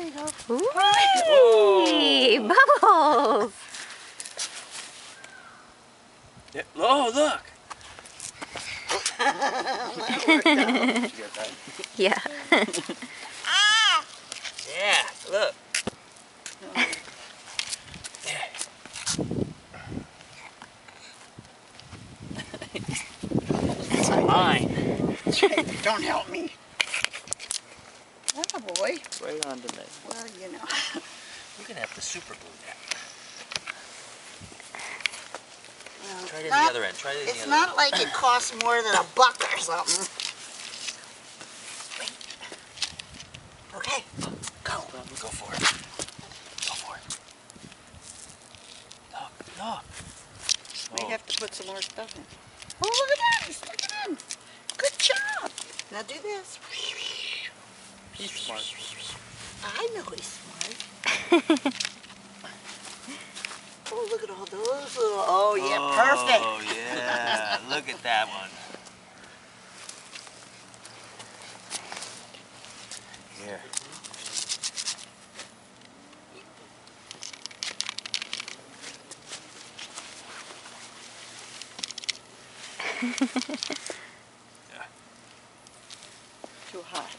There you go. Whee! Bubbles! Yeah. Oh, look! That worked out. Did you get that? Yeah. Yeah, look. It's mine. Don't help me. Oh boy. Right on to me. Well, you know. We're gonna have to super glue that. Well, Try it in not- the other end. Try it in the It's other not end. like it costs more than $1 or something. Okay, go. Go for it. Go for it. Look, look. We have to put some more stuff in. Oh, look at that. He's sticking in. Good job. Now do this. He's smart. I know he's smart. Oh, look at all those little... Oh, yeah, perfect. Oh, yeah. Look at that one. Here. Too hot.